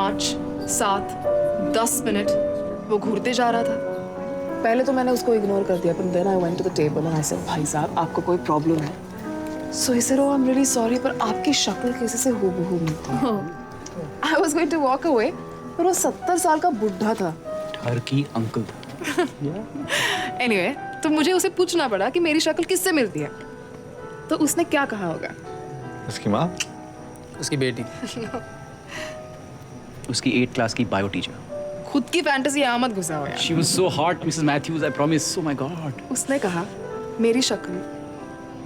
5, 7, 10 minute वो घूरते जा रहा था। पहले तो मैंने उसको इग्नोर कर दिया, but then I went to the table and I said, भाई साहब आपको कोई प्रॉब्लम है? So he said, oh I'm really sorry, पर आपकी शक्ल किसी से हूबहू मिलती है। I was going to walk away, पर वो 70 साल का बुढ़ा था। टर्की अंकल था। Anyway, तो मुझे उसे पूछना पड़ा कि मेरी शक्ल किससे मिलती है। तो उसने क्या कहा होगा? उसकी माँ? उसकी बेटी। उसकी 8th क्लास की बायो टीचर। खुद की फैंटेसी यहाँ मत घुसा हो यार। She was so hot, Mrs. Matthews. I promise. Oh my God. उसने कहा मेरी शक्ल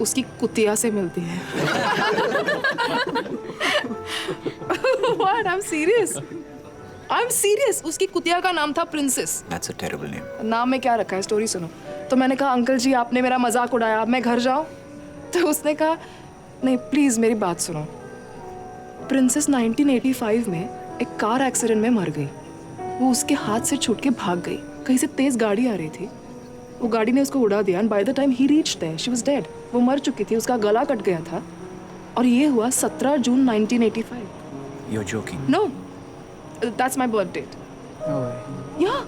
उसकी कुतिया से मिलती है। What? I'm serious. I'm serious. उसकी कुतिया का नाम था princess. That's a terrible name. नाम में क्या रखा है, स्टोरी सुनो। तो मैंने कहा अंकल जी आपने मेरा मजाक उड़ाया, अब मैं घर जाऊं? तो उसने कहा नहीं प्लीज मेरी बात सुनो। प्रिंसेस 1985 में एक कार एक्सीडेंट में मर गई। वो उसके हाथ से छूट के भाग गई। कहीं से तेज गाड़ी आ रही थी, वो गाड़ी ने उसको उड़ा दिया and by the time he reached there she was dead. वो मर चुकी थी, उसका गला कट गया था। और ये हुआ 17 जून 1985। You're joking. No, that's my birth date. No way. Yeah,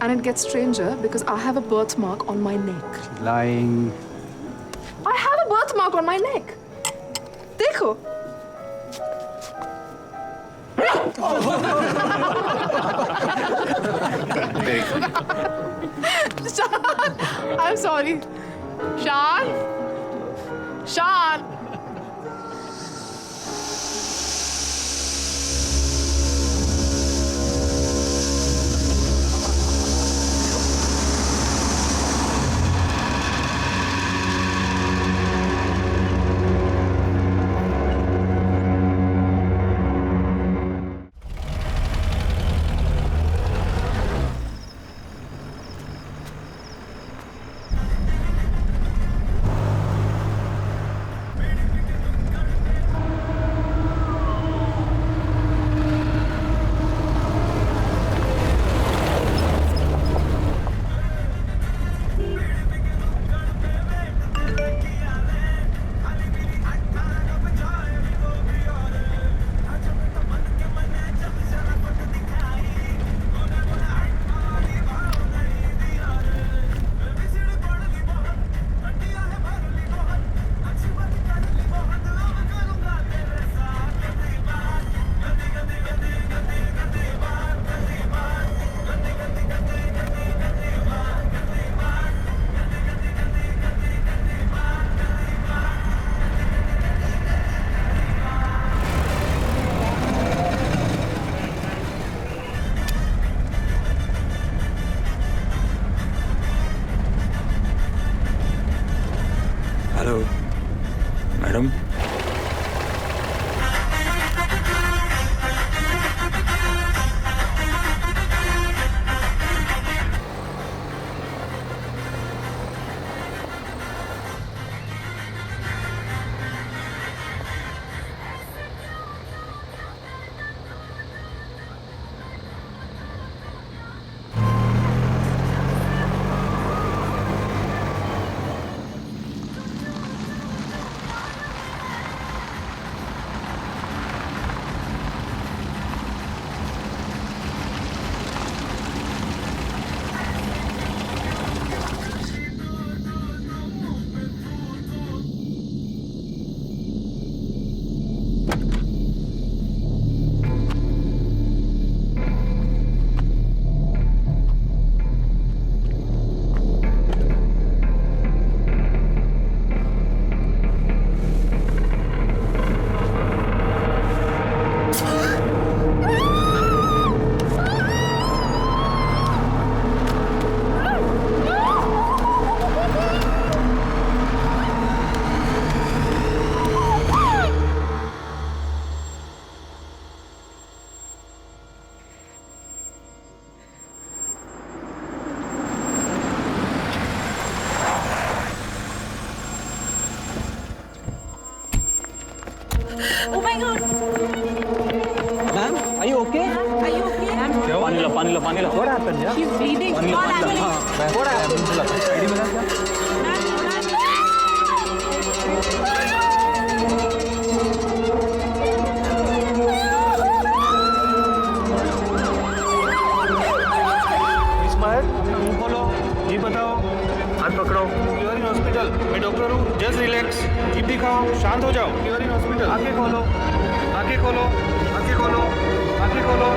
and it gets stranger because I have a birthmark on my neck. Lying. I have a birthmark on my neck. देखो। I'm sorry. Shan? Shan? Hello, madam. Oh my God! Ma'am, are you okay? Are you okay? पानी लो. What happened? Yeah. She's bleeding. Call ambulance. What happened? बताओ, हाथ पकड़ो। You are in hospital, मैं doctor हूँ। Just relax, जीप दिखाओ, शांत हो जाओ। You are in hospital. आंखें खोलो, आंखें खोलो, आंखें खोलो, आंखें खोलो।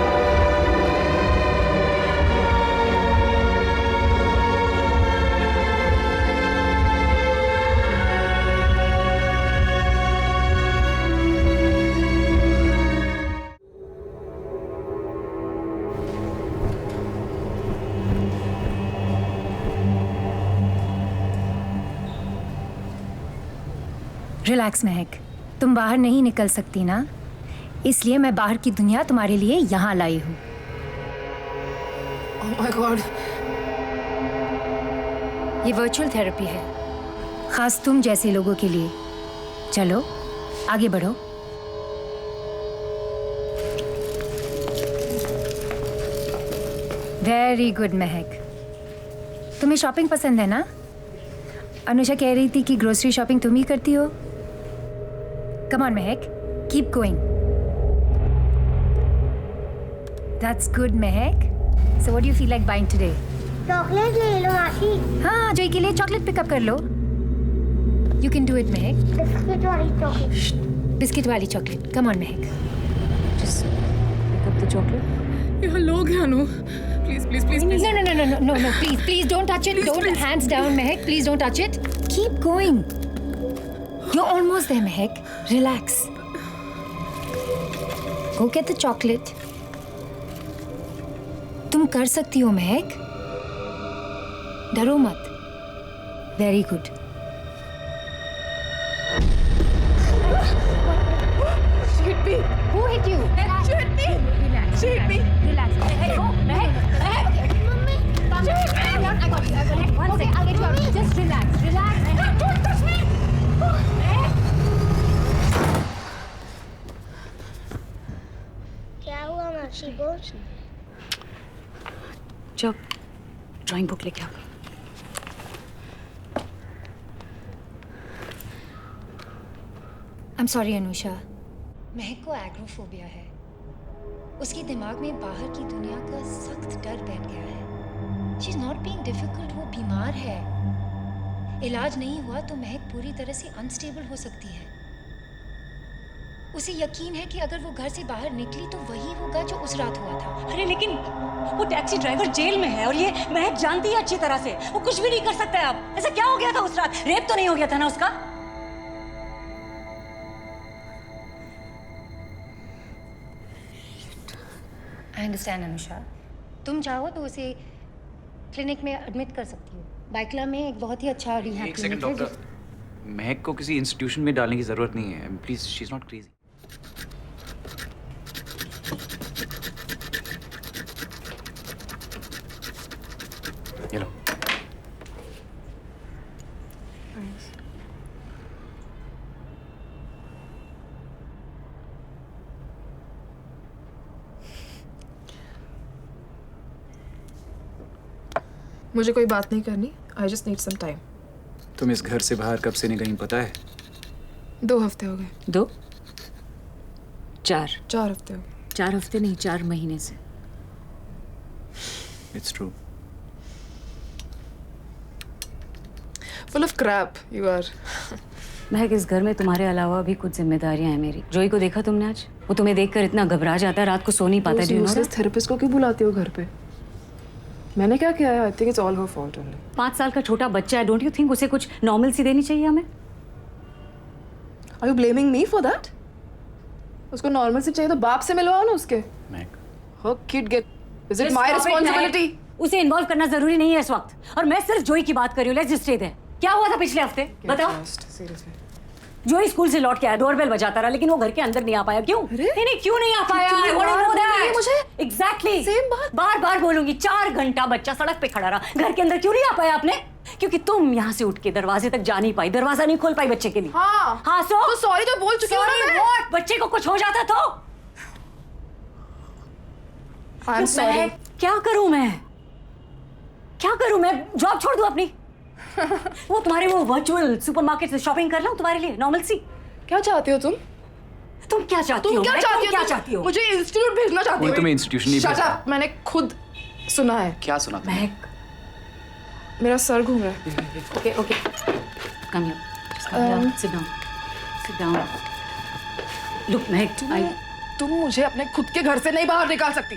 रिलैक्स महक, तुम बाहर नहीं निकल सकती ना, इसलिए मैं बाहर की दुनिया तुम्हारे लिए यहाँ लाई हूँ। Oh my God. ये वर्चुअल थेरेपी है, खास तुम जैसे लोगों के लिए। चलो आगे बढ़ो। वेरी गुड महक, तुम्हें शॉपिंग पसंद है ना? अनुषा कह रही थी कि ग्रोसरी शॉपिंग तुम ही करती हो। कम on Mahak, keep going. That's good Mahak. So what do you feel like buying today? Chocolate ले लो मासी। हाँ, जोई के लिए चॉकलेट पिकअप कर लो। You can do it Mahak. Biscuit वाली चॉकलेट। बिस्किट वाली chocolate. Come on Mahak, just pick up the chocolate. यहाँ लोग हैं Anu, please please please please. No, please don't touch it. Don't, hands down, Mehak. Please don't touch it. Keep going. You're almost there, Mehak. Relax. Go get the chocolate. तुम कर सकती हो महक, डरो मत। Very good. She hit me. Who hit you? She hit me. Relax. She hit me. Relax. Hey, go, Mehak. Calm down. I got you. One second. I'll get you out. Just relax. Relax. Don't touch me. क्या हुआ मासी बोल? जब drawing book लेके आ। I'm sorry, Anusha. महक को agoraphobia है। उसके दिमाग में बाहर की दुनिया का सख्त डर बैठ गया है। She's not being difficult, वो बीमार है। इलाज नहीं हुआ तो महक पूरी तरह से अनस्टेबल हो सकती है। उसे यकीन है कि अगर वो घर से बाहर निकली तो वही होगा जो उस रात हुआ था। अरे लेकिन वो टैक्सी ड्राइवर जेल में है और ये महक जानती है अच्छी तरह से। वो कुछ भी नहीं कर सकता है अब। ऐसा क्या हो गया था उस रात? रेप तो नहीं हो गया था ना उसका? आई अंडरस्टैंड अनुषा, तुम चाहो तो उसे क्लिनिक में एडमिट कर सकती हो। बाइकला में एक बहुत ही अच्छा रिहैब एक सेकंड क्लिनिक है। डॉक्टर, महक को किसी इंस्टीट्यूशन में डालने की जरूरत नहीं है। Please, she is not crazy. ये लो। मुझे कोई बात नहीं करनी। I just need some time. तुम इस घर से बाहर कब से निकली पता है? 2 हफ्ते हो गए। 2 4 4 हफ्ते हो गए। 4 हफ्ते नहीं, 4 महीने से। It's true. Full of crap you are. Mahak, इस घर में तुम्हारे अलावा भी कुछ जिम्मेदारियां हैं मेरी। जोई को देखा तुमने आज? वो तुम्हें देखकर इतना घबरा जाता है, रात को सो नहीं पाता। Do you know that? Therapist को क्यों बुलाती हो घर पे? मैंने क्या किया है? I think it's all her fault only. 5 साल का छोटा बच्चा है। डोंट यू थिंक उसे कुछ नॉर्मल सी देनी चाहिए हमें? Are you blaming me for that? उसको नॉर्मल से चाहिए तो बाप से मिलवाओ ना उसके। महक, हर kid get, is it Just my stop it, responsibility? Mahak. उसे इन्वॉल्व करना जरूरी नहीं है इस वक्त। और मैं सिर्फ जोई की बात कर रही हूँ। Let's just stay there. क्या हुआ था पिछले हफ्ते? बताओ। सीरियसली जोई स्कूल से लौट के आया, डोरबेल बजाता रहा, लेकिन वो घर के अंदर नहीं आ पाया। क्यों? नहीं, क्यों नहीं आ पाया? कितनी I want to bar know that. बोलेंगी मुझे? Exactly. Same बात। बार-बार बोलूंगी। 4 घंटा बच्चा सड़क पे खड़ा रहा, घर के अंदर क्यों नहीं आ पाया आपने? क्योंकि तुम यहाँ से उठ के दरवाजे तक जा नहीं पाई, दरवाजा नहीं खोल पाई बच्चे के लिए। हाँ। हाँ, तो सॉरी तो बोल चुकी हूँ ना मैं। What? बच्चे को कुछ हो जाता तो? I am sorry. मैं क्या करूं? क्या करूं? मैं जॉब छोड़ दूं अपनी? वो तुम्हारे वो वर्चुअल सुपरमार्केट से शॉपिंग कर लूं तुम्हारे लिए, नॉर्मल सी? क्या चाहते हो तुम? तुम क्या चाहती हो? तुम क्या चाहती हो? क्या चाहती हो? मुझे इंस्टीट्यूट भेजना चाहती हो? कोई तुम्हें इंस्टीट्यूशन नहीं Shut भेजता। up, मैंने खुद सुना है। क्या सुना तुमने? महक, मेरा सर घूम रहा है. Okay, okay. Come here. Just come here. Sit down. Sit down. Look, Meg, तुम मुझे अपने खुद के घर से नहीं बाहर निकाल सकती.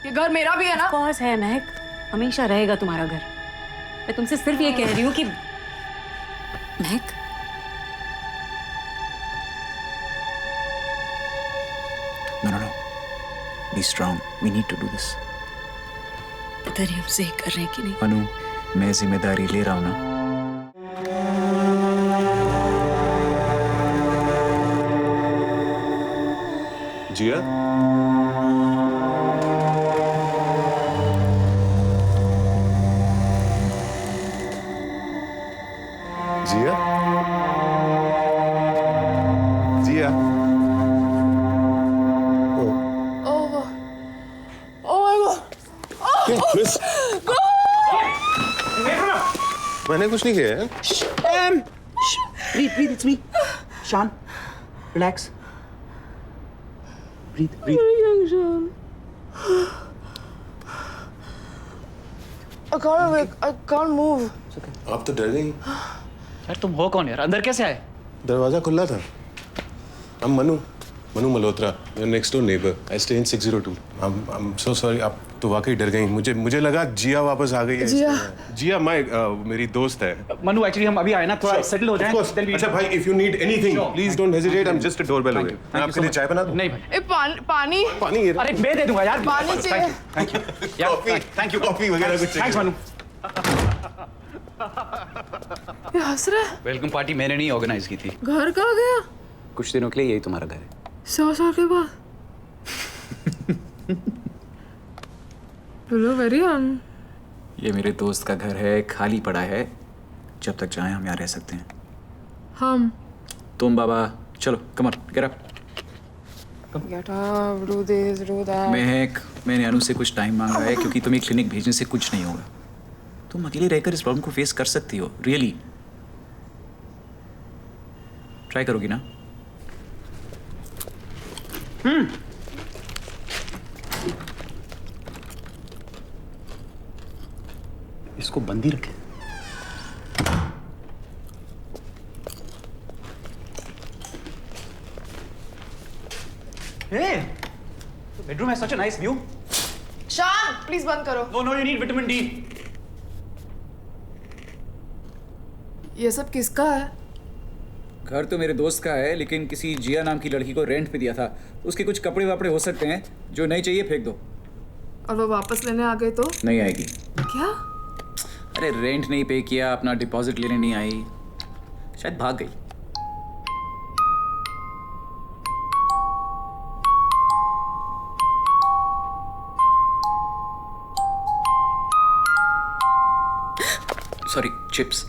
ये घर मेरा भी है ना. Of course है महक, हमेशा रहेगा तुम्हारा घर. मैं तुमसे सिर्फ ये कह रही हूँ कि महक, No. Be strong. We need to do this. पता नहीं हम सही कर रहे हैं कि नहीं. अनु, मैं जिम्मेदारी ले रहा हूँ ना. जिया जिया जिया क्या मिस मैंने कुछ नहीं किया है. Breathe, it's me. Shan, relax. Breathe. I can't move. आप तो डर गई. यार तुम हो कौन यार? अंदर कैसे आए? दरवाजा खुला था. I'm Manu Malhotra, your next door neighbor. I stay in 602. I'm so sorry. आप तो वाकई डर गई. मुझे लगा जिया वापस आ गई है. जिया मेरी दोस्त है. मनु, एक्चुअली हम अभी आए ना, थोड़ा सेटल हो जाएं. अच्छा भाई, if you need anything, please don't hesitate. I'm just a doorbell away. मैं आपके लिए चाय बना दूं? नहीं भाई. पानी. पानी ये. अरे मैं दे दूंगा यार. पानी चाहिए. Thank you. यार थैंक यू. कॉफी वगैरह कुछ चाहिए. थैंक्स मनु. ये हंस रहा है. वेलकम पार्टी मैंने नहीं ऑर्गेनाइज की थी. घर कहाँ गया? कुछ दिनों के लिए यही तुम्हारा घर है. 100 साल के बाद. वेरी ये मेरे दोस्त का घर है, खाली पड़ा है. जब तक चाहे हम यहाँ रह सकते हैं. हम. तुम बाबा चलो, come on, get up. Get up, do this, do that. मैंने अनु से कुछ टाइम मांगा है क्योंकि तुम्हें क्लिनिक भेजने से कुछ नहीं होगा. तुम अकेले रहकर इस प्रॉब्लम को फेस कर सकती हो. रियली ट्राई करोगी ना? इसको बंदी रखे. Hey, the bedroom has such a nice view. शान, प्लीज बंद करो. No, you need vitamin D. ये सब किसका है? घर तो मेरे दोस्त का है, लेकिन किसी जिया नाम की लड़की को रेंट पे दिया था. उसके कुछ कपड़े वापड़े हो सकते हैं. जो नहीं चाहिए फेंक दो. और वो वापस लेने आ गए तो? नहीं आएगी. क्या? अरे रेंट नहीं पे किया, अपना डिपॉजिट लेने नहीं आई, शायद भाग गई. Sorry, chips.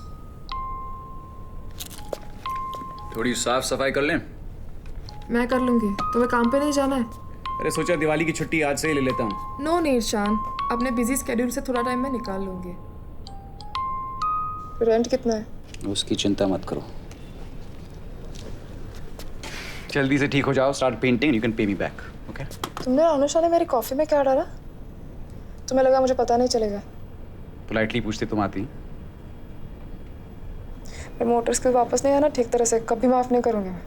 थोड़ी साफ सफाई कर लें. मैं कर लूंगी. तुम्हें काम पे नहीं जाना है? अरे सोचा दिवाली की छुट्टी आज से ही ले लेता हूँ. नो नीड शान, अपने बिजी स्केड्यूल से थोड़ा टाइम मैं निकाल लूंगी. रेंट कितना है? उसकी चिंता मत करो. जल्दी से ठीक हो जाओ, start painting, you can pay me back. Okay? तुमने अनुषा ने मेरी कॉफी में क्या डाला? तुम्हें लगा मुझे पता नहीं चलेगा? पोलाइटली पूछते तुम आती. पर मोटर स्किल वापस नहीं आना ठीक तरह से, कभी माफ नहीं करूंगी मैं.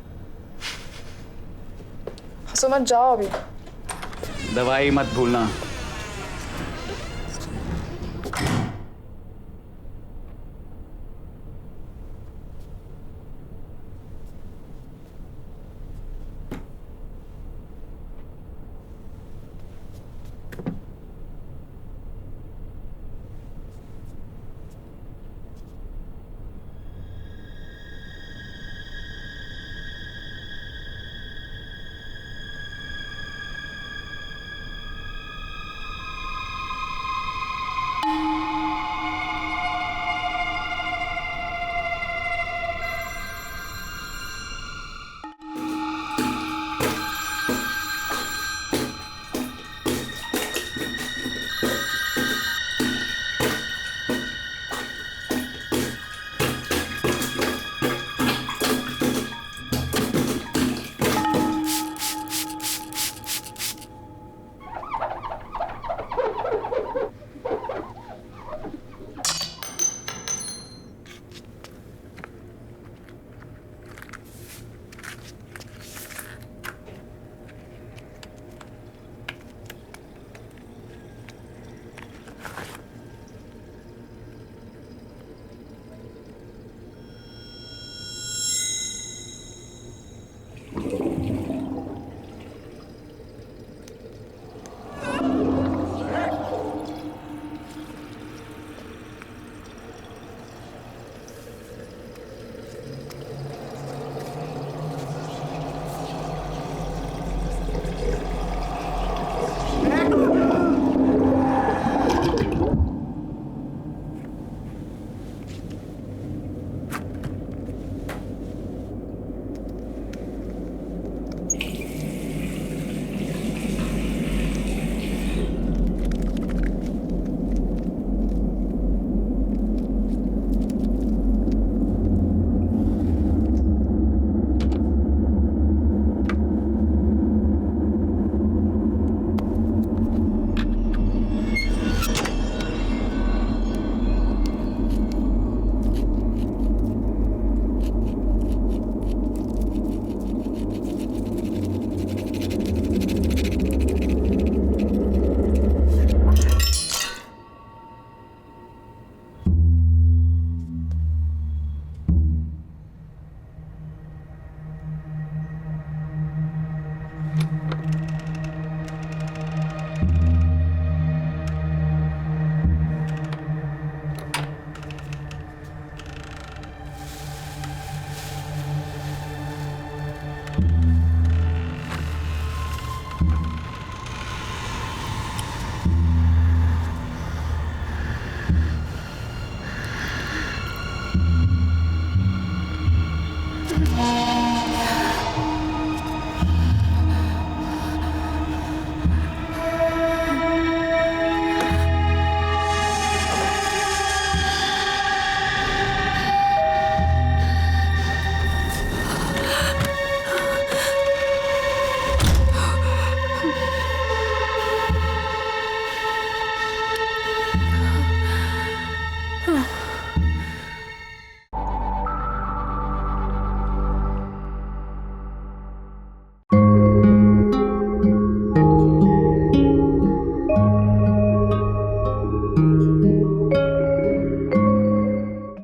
हंसो मत, जाओ अभी. दवाई मत भूलना.